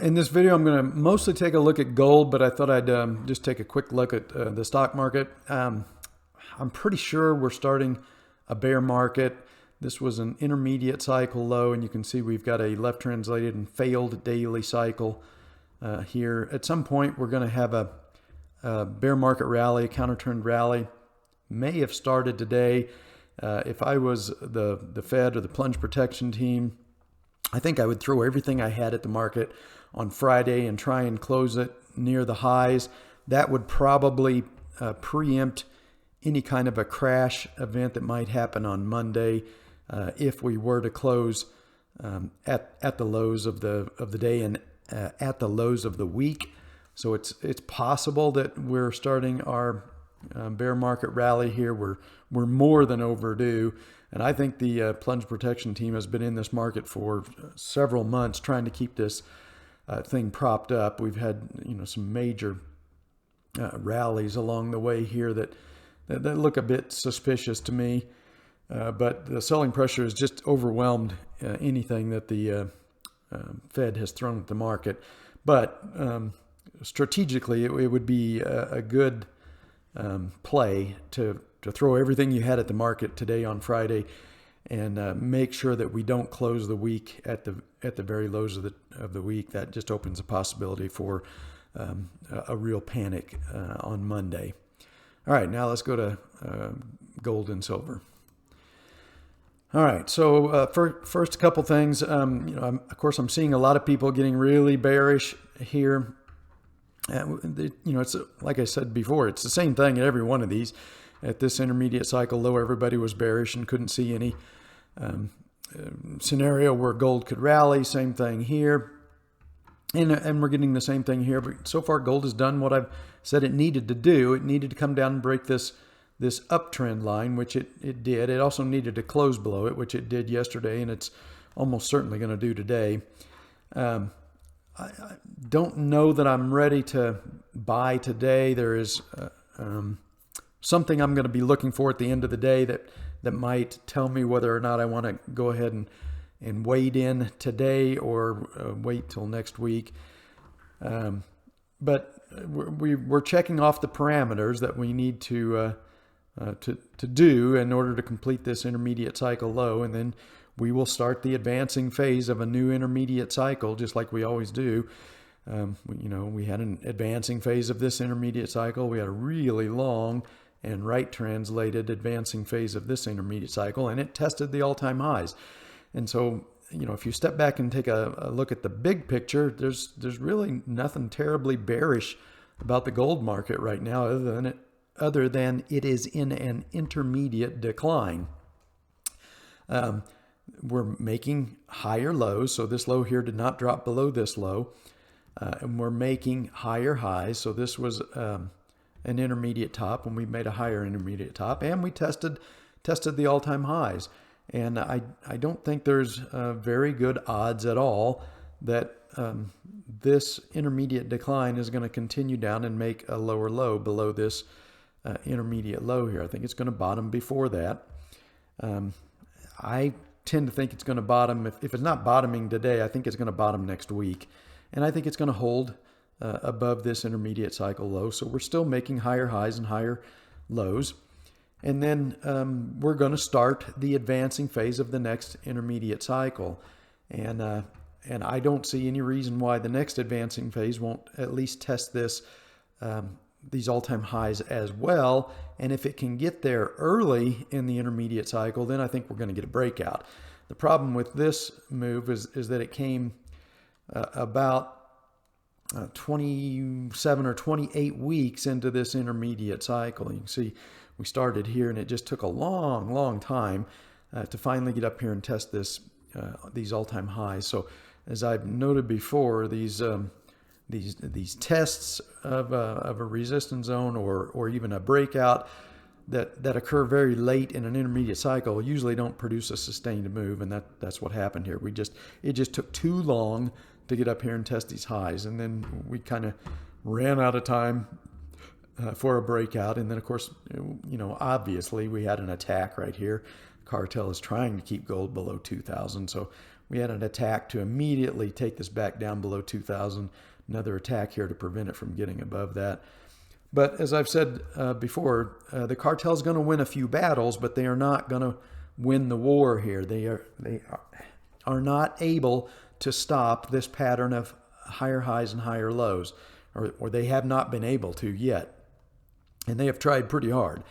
In this video, I'm going to mostly take a look at gold, but I thought I'd just take a quick look at the stock market. I'm pretty sure we're starting a bear market. This was an intermediate cycle low, and you can see we've got a left translated and failed daily cycle here. At some point, we're going to have a bear market rally, a counter-trend rally. May have started today. If I was the Fed or the plunge protection team, I think I would throw everything I had at the market on Friday and try and close it near the highs. That would probably preempt any kind of a crash event that might happen on Monday if we were to close at the lows of the day and at the lows of the week. So it's possible that we're starting our bear market rally here. We're more than overdue. And I think the plunge protection team has been in this market for several months trying to keep this thing propped up. We've had some major rallies along the way here that look a bit suspicious to me. But the selling pressure has just overwhelmed anything that the Fed has thrown at the market. But strategically, it would be a good play to throw everything you had at the market today on Friday and make sure that we don't close the week at the very lows of the week. That just opens a possibility for a real panic on Monday. All right, now let's go to gold and silver. All right, so first a couple things. Of course, I'm seeing a lot of people getting really bearish here. It's like I said before, it's the same thing at every one of these. At this intermediate cycle low, everybody was bearish and couldn't see any scenario where gold could rally. Same thing here. And we're getting the same thing here. But so far, gold has done what I've said it needed to do. It needed to come down and break this uptrend line, which it did. It also needed to close below it, which it did yesterday, and it's almost certainly going to do today. I don't know that I'm ready to buy today. There is something I'm going to be looking for at the end of the day that might tell me whether or not I want to go ahead and wade in today or wait till next week. But we're checking off the parameters that we need to do in order to complete this intermediate cycle low, and then we will start the advancing phase of a new intermediate cycle, just like we always do. We had an advancing phase of this intermediate cycle. We had a really long and right translated advancing phase of this intermediate cycle, and it tested the all-time highs. And so, if you step back and take a look at the big picture, there's really nothing terribly bearish about the gold market right now, other than it is in an intermediate decline. We're making higher lows, so this low here did not drop below this low, and we're making higher highs. So this was an intermediate top, and we made a higher intermediate top, and we tested the all-time highs. And I don't think there's very good odds at all that this intermediate decline is going to continue down and make a lower low below this intermediate low here. I think it's going to bottom before that. I tend to think it's going to bottom. If it's not bottoming today, I think it's going to bottom next week. And I think it's going to hold above this intermediate cycle low. So we're still making higher highs and higher lows. And then we're going to start the advancing phase of the next intermediate cycle. And I don't see any reason why the next advancing phase won't at least test these all-time highs as well. And if it can get there early in the intermediate cycle, then I think we're going to get a breakout. The problem with this move is that it came about 27 or 28 weeks into this intermediate cycle. You can see we started here, and it just took a long time to finally get up here and test these all-time highs. So as I've noted before, these tests of a resistance zone or even a breakout that occur very late in an intermediate cycle usually don't produce a sustained move, and that's what happened here. It just took too long to get up here and test these highs, and then we kind of ran out of time for a breakout. And then, of course, obviously we had an attack right here. Cartel is trying to keep gold below 2,000, so we had an attack to immediately take this back down below 2,000. Another attack here to prevent it from getting above that. But as I've said before, the cartel's going to win a few battles, but they are not going to win the war here. They are not able to stop this pattern of higher highs and higher lows, or they have not been able to yet. And they have tried pretty hard.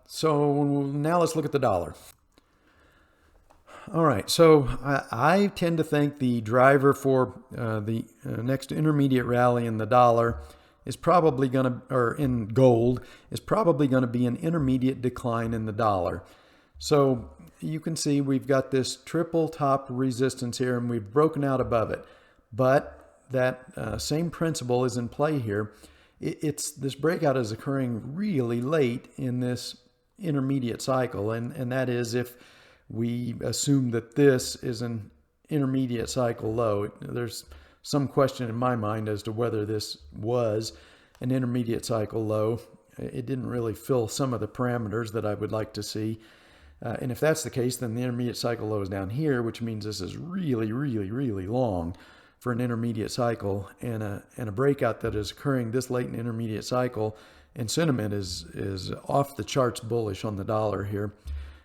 So now let's look at the dollar. All right, so I tend to think the driver for the next intermediate rally in the dollar is probably going to, or in gold, is probably going to be an intermediate decline in the dollar. So you can see we've got this triple top resistance here, and we've broken out above it. But that same principle is in play here. This breakout is occurring really late in this intermediate cycle, and that is if we assume that this is an intermediate cycle low. There's some question in my mind as to whether this was an intermediate cycle low. It didn't really fill some of the parameters that I would like to see. And if that's the case, then the intermediate cycle low is down here, which means this is really, really, really long for an intermediate cycle, and a breakout that is occurring this late in the intermediate cycle, and sentiment is off the charts bullish on the dollar here,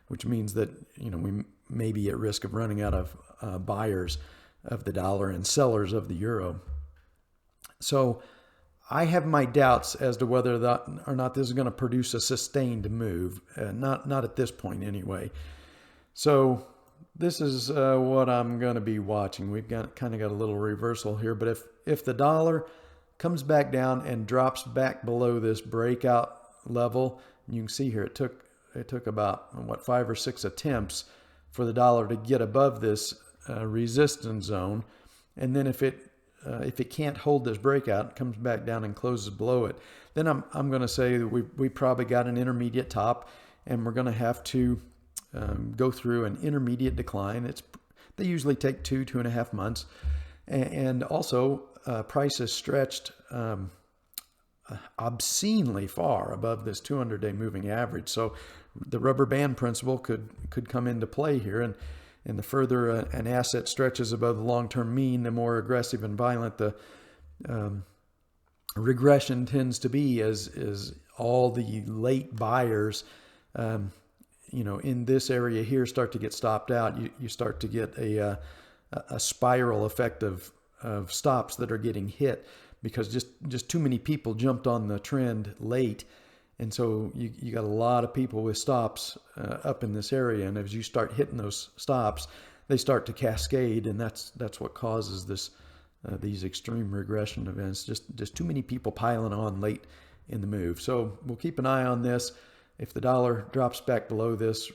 which means that we may be at risk of running out of buyers of the dollar and sellers of the euro. So I have my doubts as to whether or not this is going to produce a sustained move, not at this point anyway. So this is what I'm going to be watching. We've kind of got a little reversal here, but if the dollar comes back down and drops back below this breakout level, you can see here it took about 5 or 6 attempts for the dollar to get above this resistance zone, and then if it can't hold this breakout, it comes back down and closes below it, then I'm going to say that we probably got an intermediate top, and we're going to have to go through an intermediate decline. They usually take 2.5 months, and also price is stretched obscenely far above this 200-day moving average. So the rubber band principle could come into play here, and the further an asset stretches above the long-term mean, the more aggressive and violent the regression tends to be, as all the late buyers in this area here start to get stopped out. You start to get a spiral effect of stops that are getting hit because just too many people jumped on the trend late. And so you got a lot of people with stops up in this area. And as you start hitting those stops, they start to cascade. And that's what causes these extreme regression events. Just too many people piling on late in the move. So we'll keep an eye on this. If the dollar drops back below this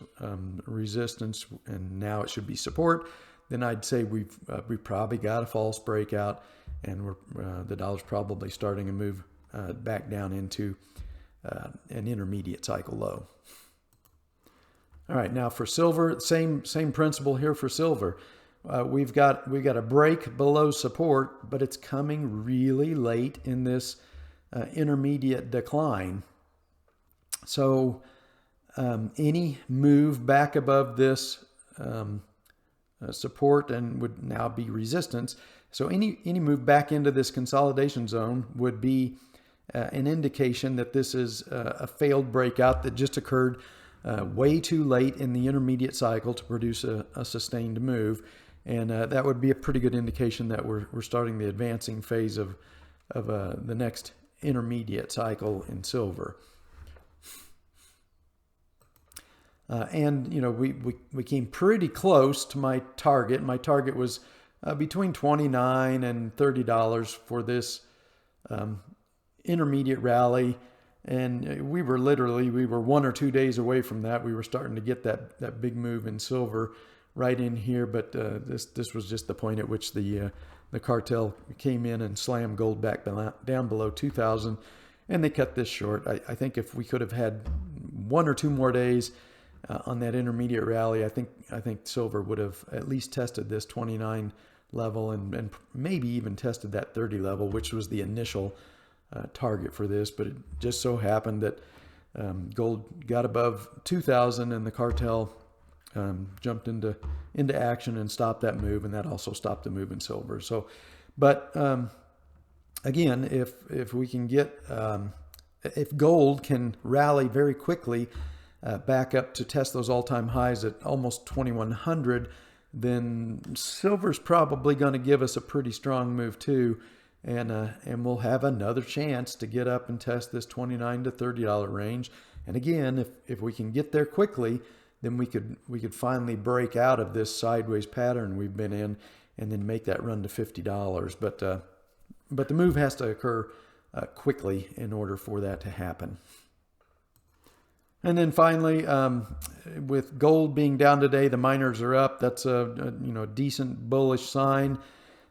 resistance, and now it should be support, then I'd say we've probably got a false breakout, and the dollar's probably starting to move back down into an intermediate cycle low. All right, now for silver, same principle here for silver. We've got a break below support, but it's coming really late in this intermediate decline. So any move back above this support and would now be resistance. So any move back into this consolidation zone would be an indication that this is a failed breakout that just occurred way too late in the intermediate cycle to produce a sustained move. And that would be a pretty good indication that we're starting the advancing phase of the next intermediate cycle in silver. And we came pretty close to my target. My target was between $29 and $30 for this intermediate rally, and we were 1 or 2 days away from that. We were starting to get that big move in silver right in here, but this was just the point at which the cartel came in and slammed gold back down below 2,000, and they cut this short. I think if we could have had 1 or 2 more days on that intermediate rally, I think silver would have at least tested this 29 level and maybe even tested that 30 level, which was the initial target for this. But it just so happened that gold got above 2,000 and the cartel jumped into action and stopped that move, and that also stopped the move in silver. So, but again, if we can get if gold can rally very quickly back up to test those all-time highs at almost 2,100, then silver's probably going to give us a pretty strong move too, and we'll have another chance to get up and test this $29 to $30 range. And again, if we can get there quickly, then we could finally break out of this sideways pattern we've been in, and then make that run to $50. But the move has to occur quickly in order for that to happen. And then finally, with gold being down today, the miners are up. That's a decent bullish sign.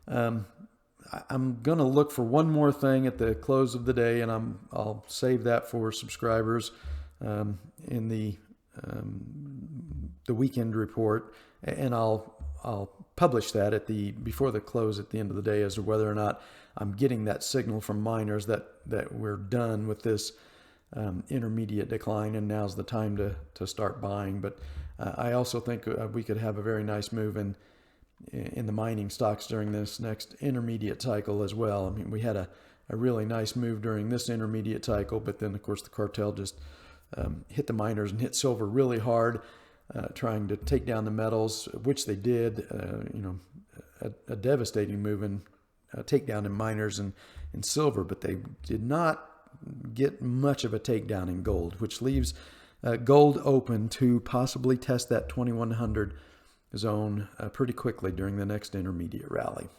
I'm going to look for one more thing at the close of the day, and I'll save that for subscribers in the weekend report, and I'll publish that before the close at the end of the day as to whether or not I'm getting that signal from miners that we're done with this intermediate decline, and now's the time to start buying. But I also think we could have a very nice move in the mining stocks during this next intermediate cycle as well. I mean, we had a really nice move during this intermediate cycle, but then of course the cartel just hit the miners and hit silver really hard, trying to take down the metals, which they did. A devastating move in takedown in miners and silver, but they did not get much of a takedown in gold, which leaves gold open to possibly test that 2100 zone pretty quickly during the next intermediate rally.